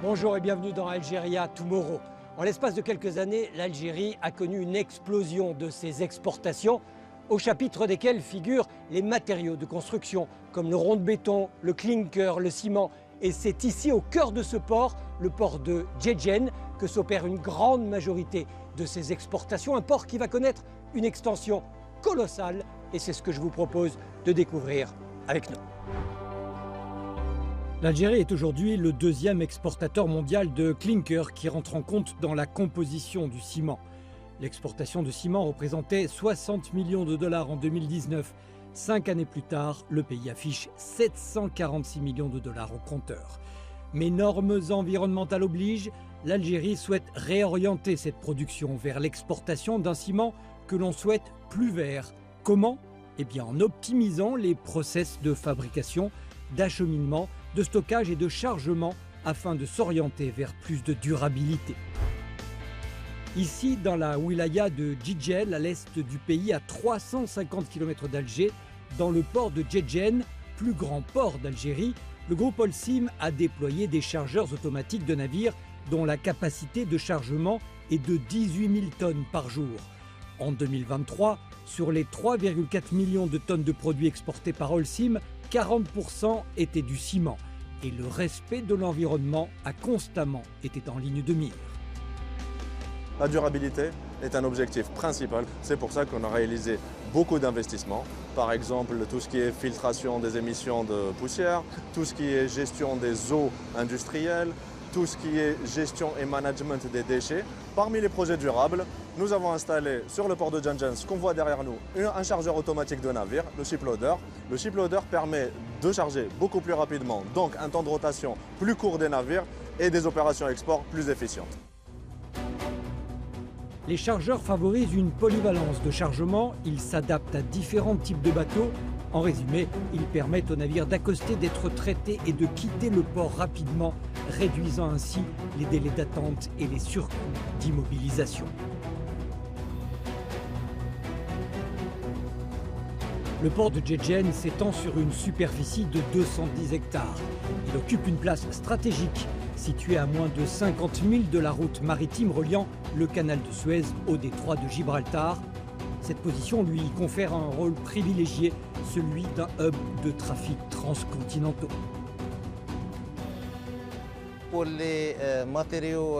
Bonjour et bienvenue dans Algeria Tomorrow. En l'espace de quelques années, l'Algérie a connu une explosion de ses exportations, au chapitre desquelles figurent les matériaux de construction, comme le rond de béton, le clinker, le ciment. Et c'est ici, au cœur de ce port, le port de Djedjen, que s'opère une grande majorité de ces exportations. Un port qui va connaître une extension colossale, et c'est ce que je vous propose de découvrir avec nous. L'Algérie est aujourd'hui le deuxième exportateur mondial de clinker qui rentre en compte dans la composition du ciment. L'exportation de ciment représentait 60 millions de dollars en 2019. 5 années plus tard, le pays affiche 746 millions de dollars au compteur. Mais normes environnementales obligent, l'Algérie souhaite réorienter cette production vers l'exportation d'un ciment que l'on souhaite plus vert. Comment ? Eh bien en optimisant les process de fabrication, d'acheminement, de stockage et de chargement afin de s'orienter vers plus de durabilité. Ici, dans la wilaya de Djedjen, à l'est du pays, à 350 km d'Alger, dans le port de Djedjen, plus grand port d'Algérie, le groupe Holcim a déployé des chargeurs automatiques de navires dont la capacité de chargement est de 18 000 tonnes par jour. En 2023, sur les 3,4 millions de tonnes de produits exportés par Holcim, 40% étaient du ciment et le respect de l'environnement a constamment été en ligne de mire. La durabilité est un objectif principal, c'est pour ça qu'on a réalisé beaucoup d'investissements. Par exemple, tout ce qui est filtration des émissions de poussière, tout ce qui est gestion des eaux industrielles, tout ce qui est gestion et management des déchets. Parmi les projets durables, nous avons installé sur le port de Djedjen, ce qu'on voit derrière nous, un chargeur automatique de navire, le shiploader. Le shiploader permet de charger beaucoup plus rapidement, donc un temps de rotation plus court des navires et des opérations export plus efficientes. Les chargeurs favorisent une polyvalence de chargement, ils s'adaptent à différents types de bateaux. En résumé, ils permettent aux navires d'accoster, d'être traités et de quitter le port rapidement, réduisant ainsi les délais d'attente et les surcoûts d'immobilisation. Le port de Djedjen s'étend sur une superficie de 210 hectares. Il occupe une place stratégique, située à moins de 50 000 de la route maritime reliant le canal de Suez au détroit de Gibraltar. Cette position lui confère un rôle privilégié, celui d'un hub de trafic transcontinentaux. Pour les matériaux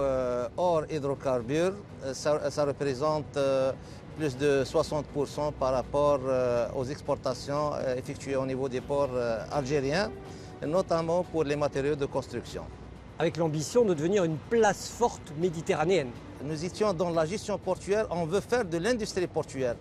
hors hydrocarbures, ça représente plus de 60% par rapport aux exportations effectuées au niveau des ports algériens, notamment pour les matériaux de construction. Avec l'ambition de devenir une place forte méditerranéenne. Nous étions dans la gestion portuaire, on veut faire de l'industrie portuaire.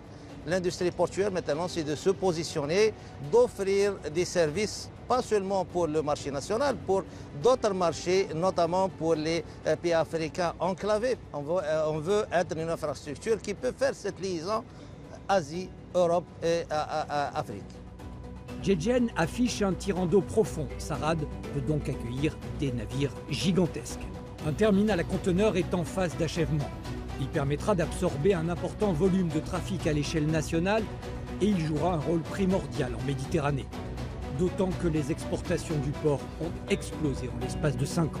L'industrie portuaire maintenant, c'est de se positionner, d'offrir des services, pas seulement pour le marché national, pour d'autres marchés, notamment pour les pays africains enclavés. On veut être une infrastructure qui peut faire cette liaison Asie, Europe et Afrique. Djedjen affiche un tirant d'eau profond. Sa rade peut donc accueillir des navires gigantesques. Un terminal à conteneurs est en phase d'achèvement. Il permettra d'absorber un important volume de trafic à l'échelle nationale et il jouera un rôle primordial en Méditerranée. D'autant que les exportations du port ont explosé en l'espace de 5 ans.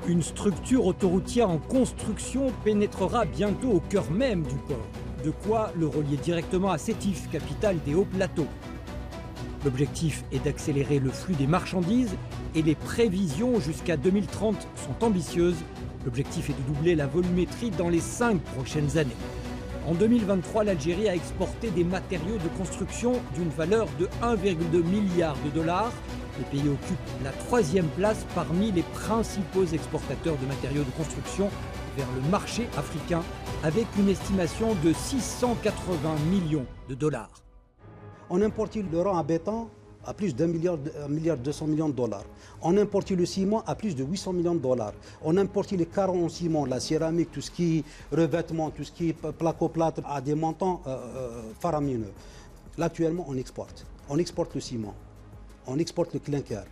Une structure autoroutière en construction pénétrera bientôt au cœur même du port, de quoi le relier directement à Sétif, capitale des Hauts Plateaux. L'objectif est d'accélérer le flux des marchandises et les prévisions jusqu'à 2030 sont ambitieuses. L'objectif est de doubler la volumétrie dans les 5 prochaines années. En 2023, l'Algérie a exporté des matériaux de construction d'une valeur de 1,2 milliard de dollars. Le pays occupe la 3e place parmi les principaux exportateurs de matériaux de construction vers le marché africain, avec une estimation de 680 millions de dollars. On importe le rang à béton à plus d'1 milliard 200 millions de dollars. On importe le ciment à plus de 800 millions de dollars. On importe les carreaux en ciment, la céramique, tout ce qui est revêtement, tout ce qui est placo-plâtre à des montants faramineux. Là, actuellement, on exporte. On exporte le ciment, on exporte le clinker.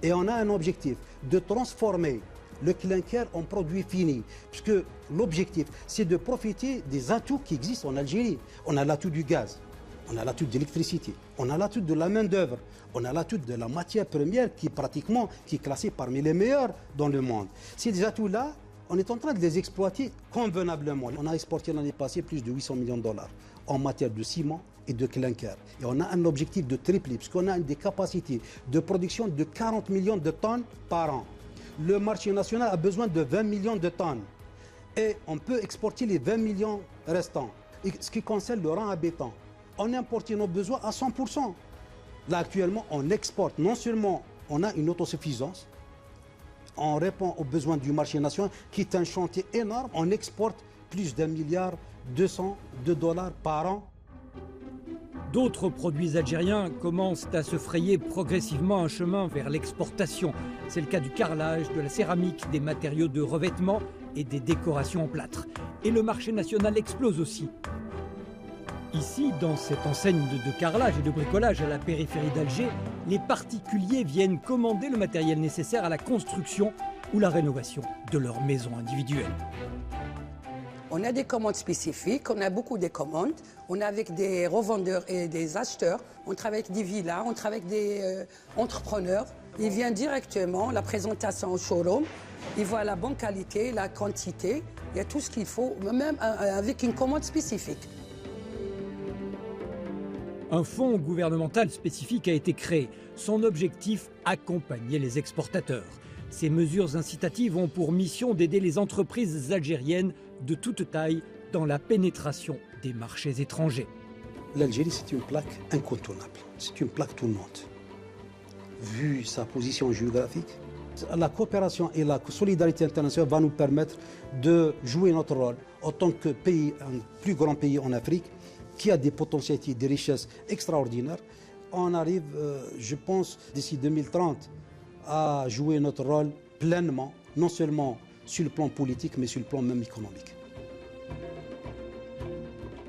Et on a un objectif de transformer le clinker en produit fini. Puisque l'objectif, c'est de profiter des atouts qui existent en Algérie. On a l'atout du gaz. on a l'atout d'électricité, on a l'atout de la main-d'œuvre, on a l'atout de la matière première qui est classée parmi les meilleures dans le monde. Ces atouts-là, on est en train de les exploiter convenablement. On a exporté l'année passée plus de 800 millions de dollars en matière de ciment et de clinker. Et on a un objectif de tripler, puisqu'on a des capacités de production de 40 millions de tonnes par an. Le marché national a besoin de 20 millions de tonnes. Et on peut exporter les 20 millions restants. Et ce qui concerne le rang à béton, on importe nos besoins à 100%. Là, actuellement, on exporte. Non seulement on a une autosuffisance, on répond aux besoins du marché national, qui est un chantier énorme. On exporte plus d'1,2 milliard de dollars par an. D'autres produits algériens commencent à se frayer progressivement un chemin vers l'exportation. C'est le cas du carrelage, de la céramique, des matériaux de revêtement et des décorations en plâtre. Et le marché national explose aussi. Ici, dans cette enseigne de carrelage et de bricolage à la périphérie d'Alger, les particuliers viennent commander le matériel nécessaire à la construction ou la rénovation de leur maison individuelle. On a des commandes spécifiques, on a beaucoup de commandes. On est avec des revendeurs et des acheteurs. On travaille avec des villas, on travaille avec des entrepreneurs. Ils viennent directement, la présentation au showroom. Ils voient la bonne qualité, la quantité. Il y a tout ce qu'il faut, même avec une commande spécifique. Un fonds gouvernemental spécifique a été créé. Son objectif, accompagner les exportateurs. Ces mesures incitatives ont pour mission d'aider les entreprises algériennes de toute taille dans la pénétration des marchés étrangers. L'Algérie, c'est une plaque incontournable. C'est une plaque tournante. Vu sa position géographique, la coopération et la solidarité internationale vont nous permettre de jouer notre rôle en tant que pays, un plus grand pays en Afrique, qui a des potentialités, des richesses extraordinaires. On arrive, je pense, d'ici 2030, à jouer notre rôle pleinement, non seulement sur le plan politique, mais sur le plan même économique.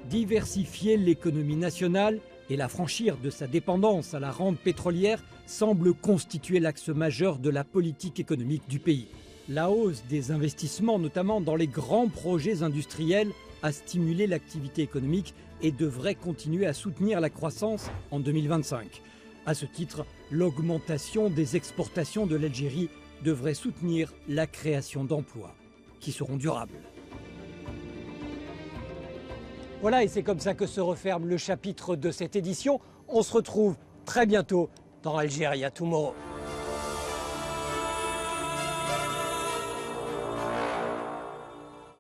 Diversifier l'économie nationale et la franchir de sa dépendance à la rente pétrolière semble constituer l'axe majeur de la politique économique du pays. La hausse des investissements, notamment dans les grands projets industriels, a stimulé l'activité économique et devrait continuer à soutenir la croissance en 2025. À ce titre, l'augmentation des exportations de l'Algérie devrait soutenir la création d'emplois qui seront durables. Voilà, et c'est comme ça que se referme le chapitre de cette édition. On se retrouve très bientôt dans Algeria Tomorrow.